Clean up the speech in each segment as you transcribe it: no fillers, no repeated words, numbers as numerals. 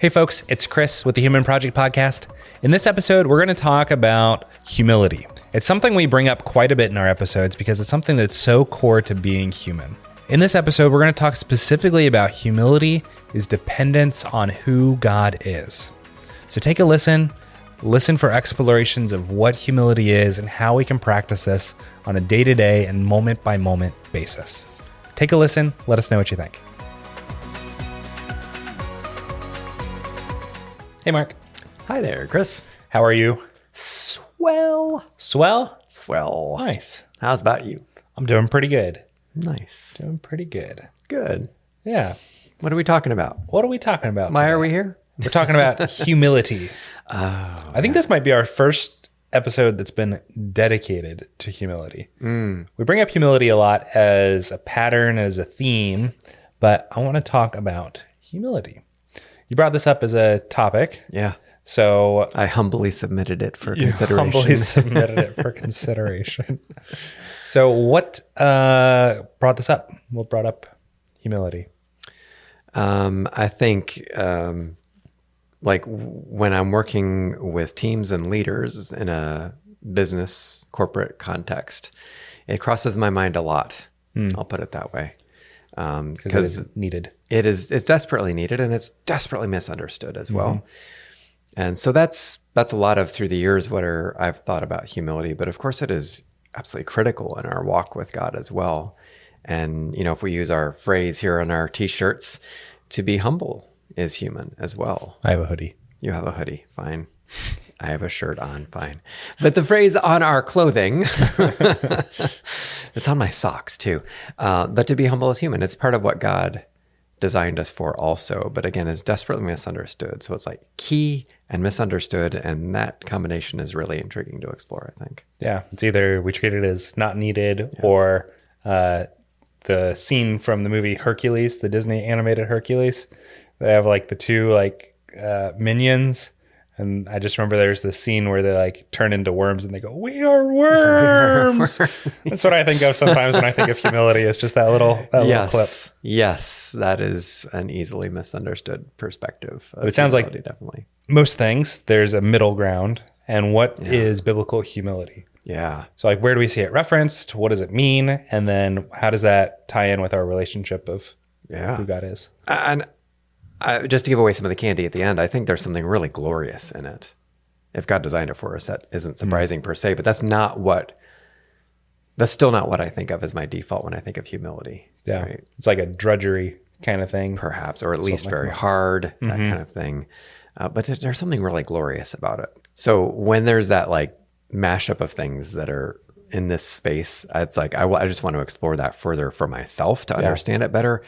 Hey folks, it's Chris with the Human Project Podcast. In this episode, we're going to talk about humility. It's something we bring up quite a bit in our episodes because it's something that's so core to being human. In this episode, we're going to talk specifically about humility is dependence on who God is. So take a listen for explorations of what humility is and how we can practice this on a day-to-day and moment-by-moment basis. Take a listen, let us know what you think. Hey, Mark. Hi there, Chris. How are you? Swell. Swell? Swell. Nice. How's about you? I'm doing pretty good. Nice. Doing pretty good. Good. Yeah. What are we talking about? What are we talking about Why today? are we here? We're talking about humility. Oh, I think this might be our first episode that's been dedicated to humility. We bring up humility a lot as a pattern, as a theme, but I want to talk about humility. You brought this up as a topic. yeah. So I humbly submitted it for you consideration. humbly submitted it for consideration. So what brought this up? What brought up humility? I think when I'm working with teams and leaders in a business corporate context, it crosses my mind a lot. I'll put it that way. Because it's needed. It's desperately needed, and it's desperately misunderstood as well. And so that's a lot of through the years I've thought about humility, but of course it is absolutely critical in our walk with God as well. And if we use our phrase here on our t-shirts, to be humble is human as well. I have a hoodie. You have a hoodie, fine. I have a shirt on, fine. But the phrase on our clothing, it's on my socks too. But to be humble is human. It's part of what God designed us for also, but again, is desperately misunderstood. So it's like key and misunderstood, and that combination is really intriguing to explore, I think. Yeah, it's either we treat it as not needed or the scene from the movie Hercules, the Disney animated Hercules. They have like the two minions. And I just remember there's this scene where they turn into worms and they go, "We are worms." That's what I think of sometimes when I think of humility. It's just that little clip. Yes, that is an easily misunderstood perspective. But it sounds like definitely most things, there's a middle ground. And what is biblical humility? Yeah. So where do we see it referenced? What does it mean? And then how does that tie in with our relationship of who God is? And just to give away some of the candy at the end, I think there's something really glorious in it. If God designed it for us, that isn't surprising per se, but that's still not what I think of as my default when I think of humility. Yeah. Right? It's like a drudgery kind of thing. Perhaps, or at least very hard, that kind of thing. But there's something really glorious about it. So when there's that mashup of things that are in this space, it's like I just want to explore that further for myself to understand it better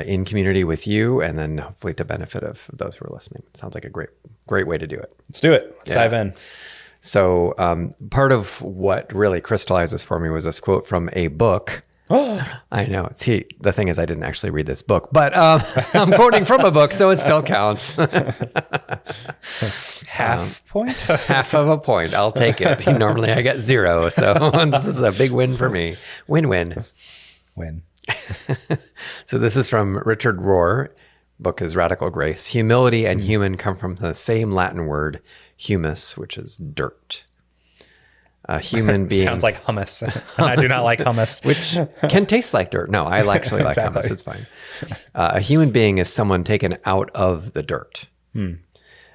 in community with you, and then hopefully to benefit of those who are listening. It sounds like a great way to do it. Let's do it. Let's dive in. So part of what really crystallizes for me was this quote from a book. I know. See, the thing is I didn't actually read this book, but I'm quoting from a book, so it still counts. Half point? Half of a point. I'll take it. Normally I get 0, so this is a big win for me. Win-win. Win. So this is from Richard Rohr. Book is Radical Grace. Humility and human come from the same Latin word, humus, which is dirt. A human being sounds like hummus, and I do not like hummus, which can taste like dirt. No, I actually like Exactly. hummus. It's fine. A human being is someone taken out of the dirt.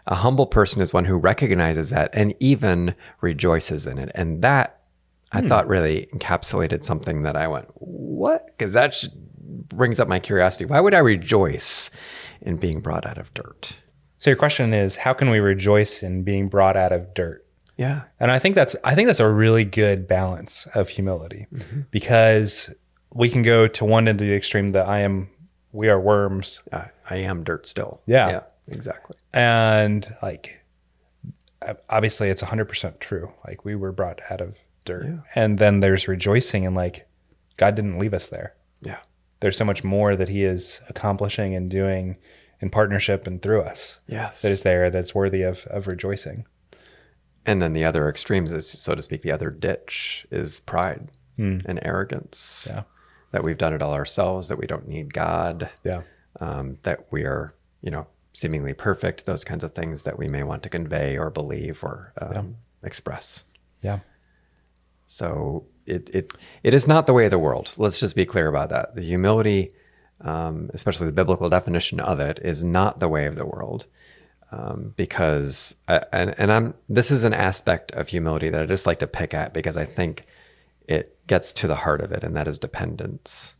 A humble person is one who recognizes that and even rejoices in it. And that I thought really encapsulated something that I went, what? Because that brings up my curiosity. Why would I rejoice in being brought out of dirt? So your question is, how can we rejoice in being brought out of dirt? Yeah. And I think that's a really good balance of humility, because we can go to one end of the extreme that we are worms. I am dirt still. Yeah. Exactly. And obviously it's 100% true. We were brought out of dirt. Yeah. And then there's rejoicing in God didn't leave us there. Yeah. There's so much more that he is accomplishing and doing in partnership and through us. Yes. That is there, that's worthy of rejoicing. And then the other extremes is, so to speak, the other ditch is pride and arrogance. Yeah. That we've done it all ourselves, that we don't need God. Yeah. That we are, seemingly perfect, those kinds of things that we may want to convey or believe or express. Yeah. So it is not the way of the world. Let's just be clear about that. The humility, especially the biblical definition of it, is not the way of the world. Because this is an aspect of humility that I just like to pick at because I think it gets to the heart of it, and that is dependence.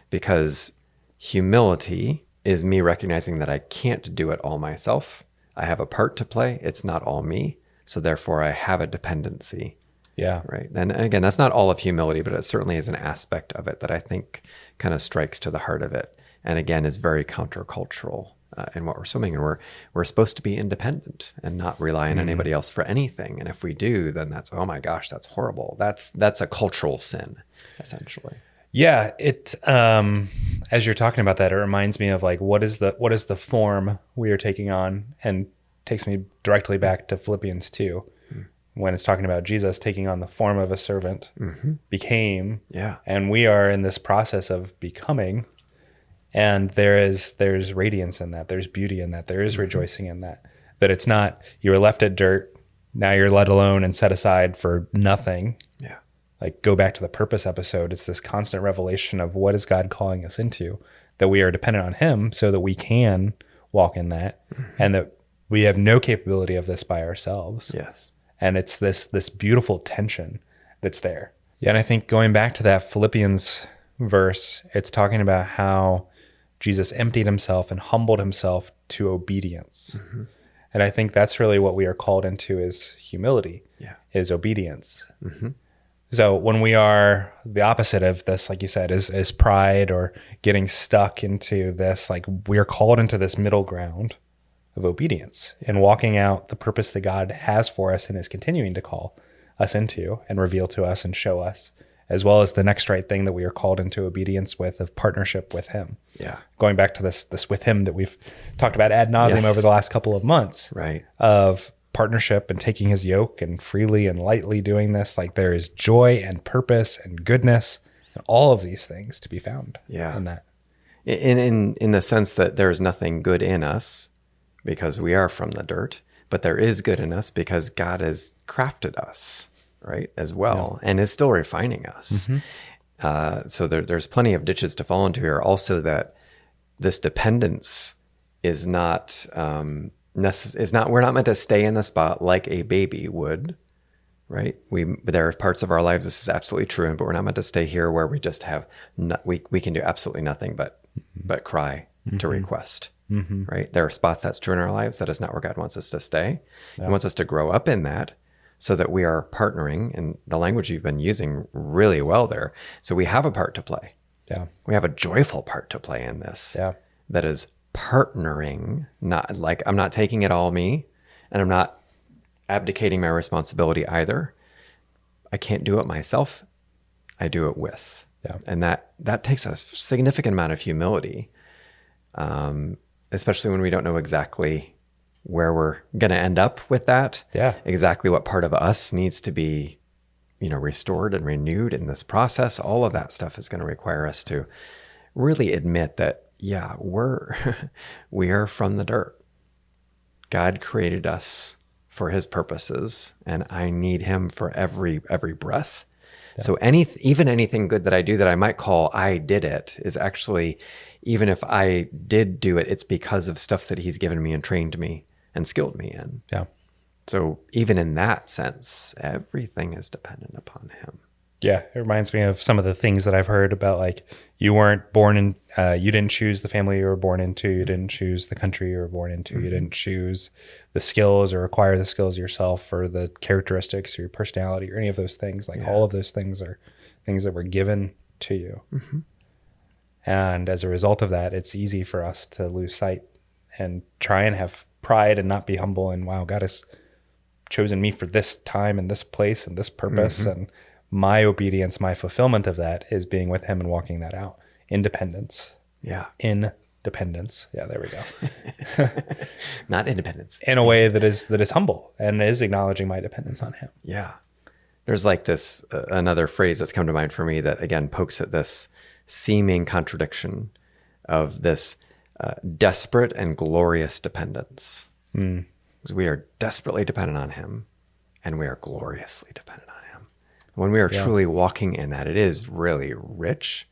Because humility is me recognizing that I can't do it all myself. I have a part to play. It's not all me. So therefore I have a dependency. Yeah. Right. And again, that's not all of humility, but it certainly is an aspect of it that I think kind of strikes to the heart of it. And again, is very countercultural in what we're swimming in. We're supposed to be independent and not rely on anybody else for anything. And if we do, then that's, oh my gosh, that's horrible. That's a cultural sin, essentially. Yeah, it as you're talking about that, it reminds me of like what is the form we are taking on, and takes me directly back to Philippians 2 when it's talking about Jesus taking on the form of a servant, became, and we are in this process of becoming, and there's radiance in that, there's beauty in that, there is rejoicing in that it's not you were left at dirt, now you're let alone and set aside for nothing. Yeah. Like, go back to the purpose episode. It's this constant revelation of what is God calling us into, that we are dependent on him so that we can walk in that, and that we have no capability of this by ourselves. Yes. And it's this beautiful tension that's there. Yeah, and I think going back to that Philippians verse, it's talking about how Jesus emptied himself and humbled himself to obedience. And I think that's really what we are called into is humility, is obedience. So when we are the opposite of this, like you said, is pride or getting stuck into this, like we're called into this middle ground of obedience and walking out the purpose that God has for us and is continuing to call us into and reveal to us and show us, as well as the next right thing that we are called into obedience with, of partnership with him. Yeah. Going back to this with him that we've talked about ad nauseum over the last couple of months. Right. Of partnership and taking his yoke and freely and lightly doing this. Like, there is joy and purpose and goodness and all of these things to be found in that. In the sense that there is nothing good in us because we are from the dirt, but there is good in us because God has crafted us, right, as well, and is still refining us. So there's plenty of ditches to fall into here. Also, that this dependence is not we're not meant to stay in the spot like a baby would, right? There are parts of our lives, this is absolutely true, but we're not meant to stay here where we just have we can do absolutely nothing but cry to request, right? There are spots that's true in our lives. That is not where God wants us to stay. He wants us to grow up in that, so that we are partnering, and the language you've been using really well there. So we have a part to play. Yeah. We have a joyful part to play in this. Yeah. That is partnering, not like I'm not taking it all me, and I'm not abdicating my responsibility either. I can't do it myself. I do it with. Yeah. And that takes a significant amount of humility, especially when we don't know exactly where we're going to end up with that. Yeah. Exactly what part of us needs to be, restored and renewed in this process. All of that stuff is going to require us to really admit that, we are from the dirt. God created us for his purposes, and I need him for every breath. Yeah. So even anything good that I do that I might call I did it is actually, even if I did do it, it's because of stuff that he's given me and trained me and skilled me in. Yeah. So even in that sense, everything is dependent upon him. Yeah, it reminds me of some of the things that I've heard about, like, you weren't born in, you didn't choose the family you were born into, you didn't choose the country you were born into, you didn't choose the skills or acquire the skills yourself, or the characteristics or your personality or any of those things. Like, all of those things are things that were given to you. And as a result of that, it's easy for us to lose sight and try and have pride and not be humble. And wow, God has chosen me for this time and this place and this purpose. And my obedience, my fulfillment of that is being with him and walking that out. Independence. Yeah. Independence. Yeah, there we go. Not independence. In a way that is humble and is acknowledging my dependence on him. Yeah. There's like this, another phrase that's come to mind for me that again pokes at this seeming contradiction of this desperate and glorious dependence. Because we are desperately dependent on him, and we are gloriously dependent on him. When we are truly walking in that, it is really rich.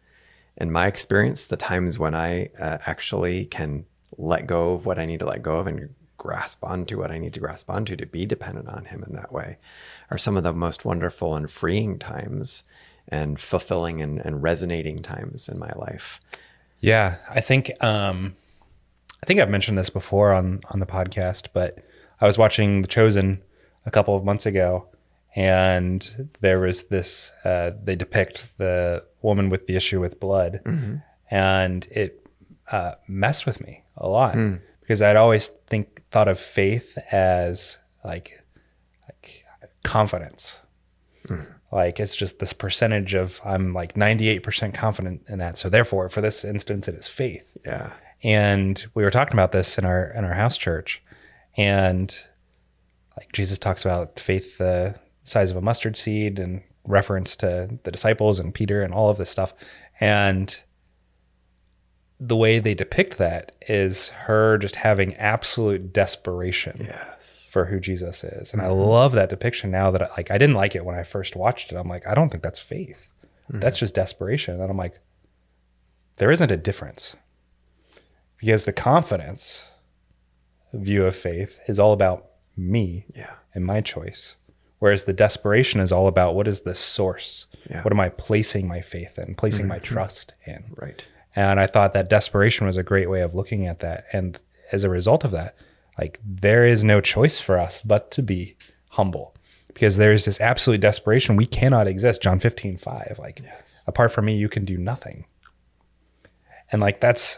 In my experience, the times when I actually can let go of what I need to let go of and grasp onto what I need to grasp onto to be dependent on him in that way are some of the most wonderful and freeing times and fulfilling and resonating times in my life. Yeah, I think I've mentioned this before on the podcast, but I was watching The Chosen a couple of months ago, and there was this, they depict the woman with the issue with blood, and it messed with me a lot because I'd always thought of faith as like confidence. Like it's just this percentage of, I'm like 98% confident in that. So therefore, for this instance, it is faith. Yeah. And we were talking about this in our house church, and like Jesus talks about faith the size of a mustard seed and reference to the disciples and Peter and all of this stuff. And the way they depict that is her just having absolute desperation for who Jesus is. And I love that depiction now that I didn't like it when I first watched it. I'm like, I don't think that's faith. That's just desperation. And I'm like, there isn't a difference, because the confidence view of faith is all about me and my choice. Whereas the desperation is all about, what is the source? What am I placing my faith in, placing my trust in? Right. And I thought that desperation was a great way of looking at that. And as a result of that, like, there is no choice for us but to be humble, because there is this absolute desperation. We cannot exist. John 15:5, like, apart from me, you can do nothing. And like, that's,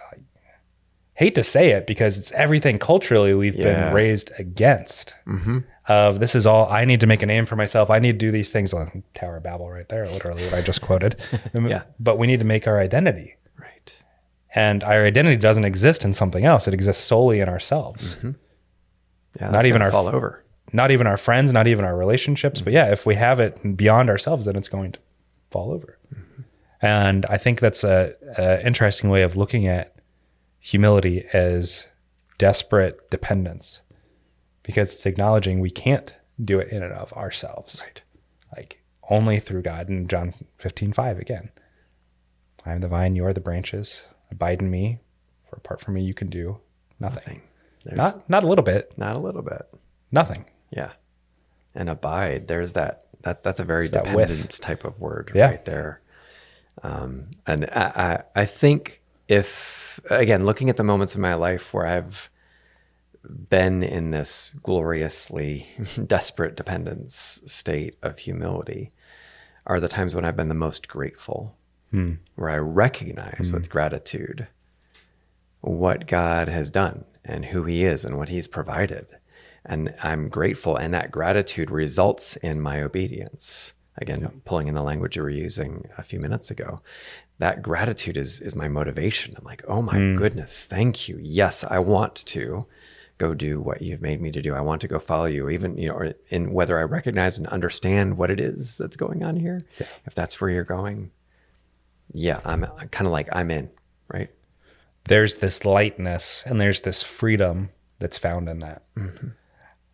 hate to say it, because it's everything culturally we've been raised against. Of this is all, I need to make a name for myself. I need to do these things. On Tower of Babel right there, literally what I just quoted. But we need to make our identity. Right. And our identity doesn't exist in something else. It exists solely in ourselves. Not even fall over. Not even our friends, not even our relationships. But if we have it beyond ourselves, then it's going to fall over. And I think that's a interesting way of looking at humility as desperate dependence, because it's acknowledging we can't do it in and of ourselves. Right. Like, only through God. In John 15:5 again, I am the vine, you are the branches. Abide in me, for apart from me, you can do nothing. Not a little bit. Not a little bit. Nothing. Yeah. And abide, there's that. That's a very It's that dependence type of word right there. And I think, if, again, looking at the moments in my life where I've been in this gloriously desperate dependence state of humility, are the times when I've been the most grateful, where I recognize with gratitude what God has done and who he is and what he's provided. And I'm grateful, and that gratitude results in my obedience. Again, pulling in the language you were using a few minutes ago, that gratitude is my motivation. I'm like, oh my goodness, thank you. Yes, I want to go do what you've made me to do. I want to go follow you, even, or in whether I recognize and understand what it is that's going on here. If that's where you're going, I'm kind of like, I'm in, right? There's this lightness and there's this freedom that's found in that.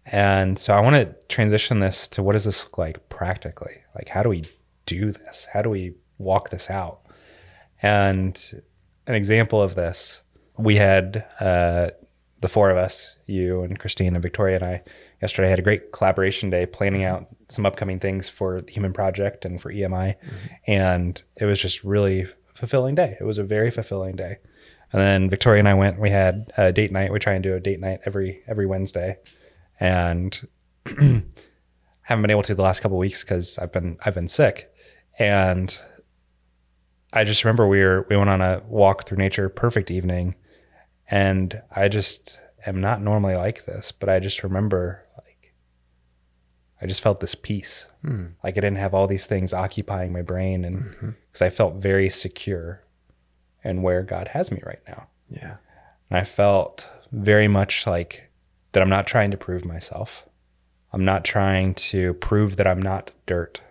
And so I want to transition this to, what does this look like practically? Like, how do we do this? How do we walk this out? And an example of this, we had the four of us, you and Christine and Victoria and I, yesterday had a great collaboration day planning out some upcoming things for the Human Project and for EMI. And it was just really fulfilling day. It was a very fulfilling day. And then Victoria and I we had a date night. We try and do a date night every Wednesday. And haven't been able to the last couple of weeks because I've been sick. And I just remember we went on a walk through nature, perfect evening. And I just am not normally like this, but I just remember, like, I just felt this peace. Like, I didn't have all these things occupying my brain, and because I felt very secure in where God has me right now. Yeah. And I felt very much like that I'm not trying to prove myself. I'm not trying to prove that I'm not dirt.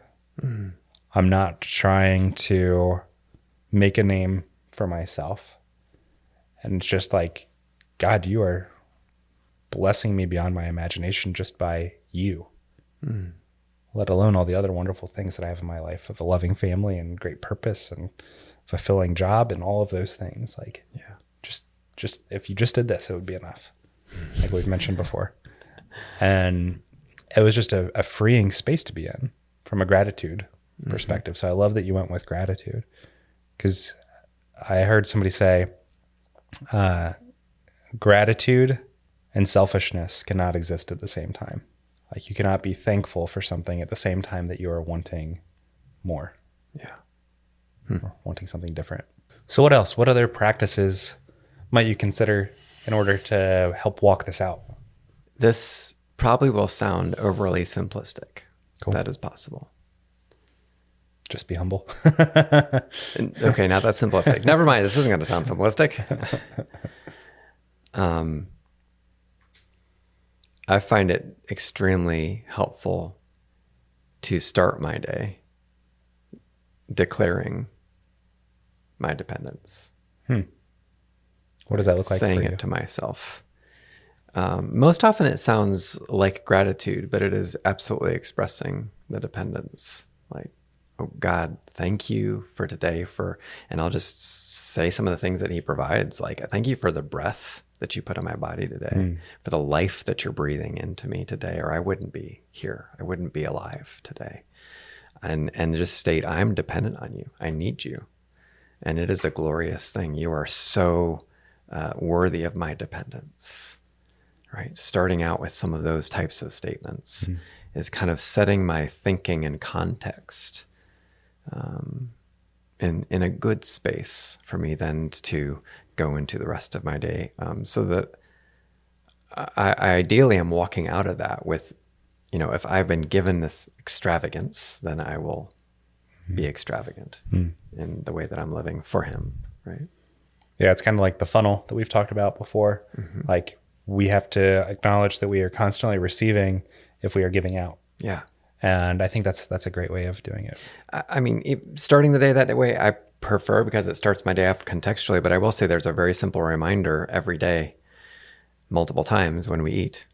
I'm not trying to make a name for myself. And it's just like, God, you are blessing me beyond my imagination just by you, let alone all the other wonderful things that I have in my life of a loving family and great purpose and fulfilling job and all of those things. Like, just if you just did this, it would be enough, like we've mentioned before. And it was just a freeing space to be in from a gratitude perspective. So I love that you went with gratitude, because I heard somebody say, gratitude and selfishness cannot exist at the same time. Like, you cannot be thankful for something at the same time that you are wanting more. Yeah. Or wanting something different. So what else? What other practices might you consider in order to help walk this out? This probably will sound overly simplistic. Cool. That is possible. Just be humble. Okay, not that simplistic. Never mind. This isn't going to sound simplistic. I find it extremely helpful to start my day declaring my dependence. What does that look like Saying for you? it to myself. Most often it sounds like gratitude, but it is absolutely expressing the dependence. Like, oh God, thank you for today and I'll just say some of the things that he provides. Like, thank you for the breath that you put in my body today, for the life that you're breathing into me today, or I wouldn't be here. I wouldn't be alive today. And just state, I'm dependent on you. I need you. And it is a glorious thing. You are so worthy of my dependence, right? Starting out with some of those types of statements is kind of setting my thinking in context, in a good space for me then to go into the rest of my day, so that I ideally am walking out of that with, if I've been given this extravagance, then I will be extravagant in the way that I'm living for him, right? Yeah, it's kind of like the funnel that we've talked about before. Like, we have to acknowledge that we are constantly receiving if we are giving out. Yeah. And I think that's a great way of doing it. I mean, starting the day that way, I prefer, because it starts my day off contextually, but I will say there's a very simple reminder every day, multiple times when we eat,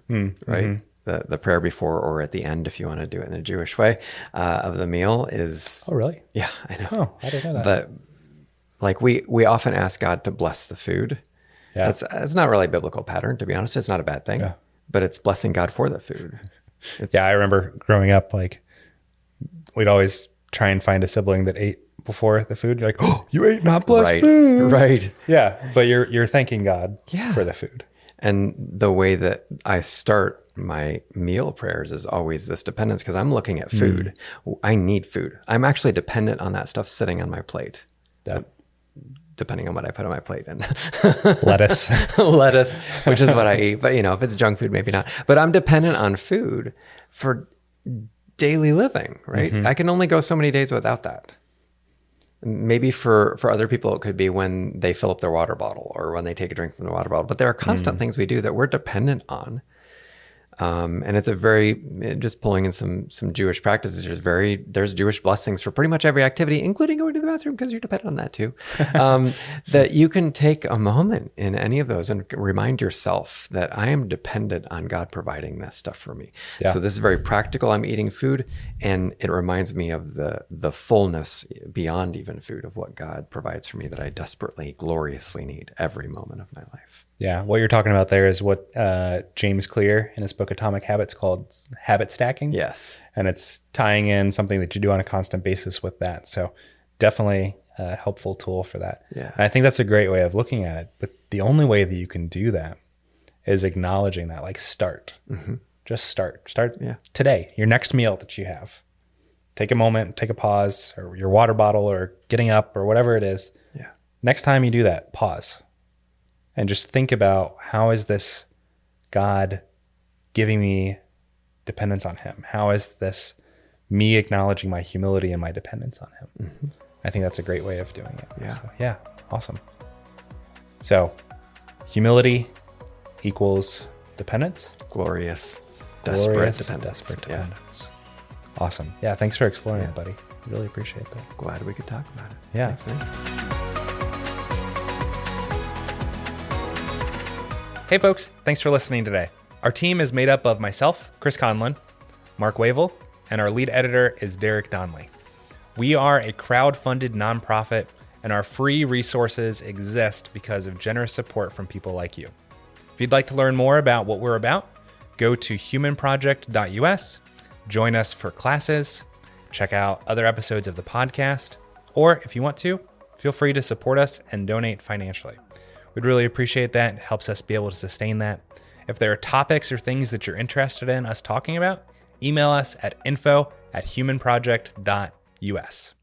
right? The prayer before or at the end, if you want to do it in a Jewish way, of the meal is... Oh, really? Yeah, I know. Oh, I didn't know that. But like we often ask God to bless the food. Yeah. It's not really a biblical pattern, to be honest. It's not a bad thing, but it's blessing God for the food. I remember growing up, like, we'd always try and find a sibling that ate before the food. You're like, oh, you ate not blessed food. Right. Yeah, but you're thanking God for the food. And the way that I start my meal prayers is always this dependence, because I'm looking at food. I need food. I'm actually dependent on that stuff sitting on my plate. Depending on what I put on my plate. And lettuce, which is what I eat. But if it's junk food, maybe not. But I'm dependent on food for daily living, right? I can only go so many days without that. Maybe for other people, it could be when they fill up their water bottle or when they take a drink from the water bottle. But there are constant things we do that we're dependent on. And it's just pulling in some Jewish practices. There's Jewish blessings for pretty much every activity, including going to the bathroom, because you're dependent on that too. That you can take a moment in any of those and remind yourself that I am dependent on God providing this stuff for me. Yeah. So this is very practical. I'm eating food, and it reminds me of the fullness beyond even food of what God provides for me that I desperately, gloriously need every moment of my life. Yeah, what you're talking about there is what James Clear in his book Atomic Habits called habit stacking. Yes. And it's tying in something that you do on a constant basis with that. So definitely a helpful tool for that. Yeah. And I think that's a great way of looking at it. But the only way that you can do that is acknowledging that, like, start. Just start. Start today, your next meal that you have. Take a moment, take a pause, or your water bottle, or getting up, or whatever it is. Yeah. Next time you do that, pause. And just think about, how is this God giving me dependence on him? How is this me acknowledging my humility and my dependence on him? I think that's a great way of doing it. Yeah. So, yeah. Awesome. So humility equals dependence. Glorious, desperate dependence. Awesome. Yeah. Thanks for exploring it, buddy. Really appreciate that. Glad we could talk about it. Yeah. Thanks, man. Hey folks, thanks for listening today. Our team is made up of myself, Chris Conlin, Mark Wavle, and our lead editor is Derek Donley. We are a crowd-funded nonprofit, and our free resources exist because of generous support from people like you. If you'd like to learn more about what we're about, go to humanproject.us, join us for classes, check out other episodes of the podcast, or if you want to, feel free to support us and donate financially. We'd really appreciate that. It helps us be able to sustain that. If there are topics or things that you're interested in us talking about, email us at info@humanproject.us.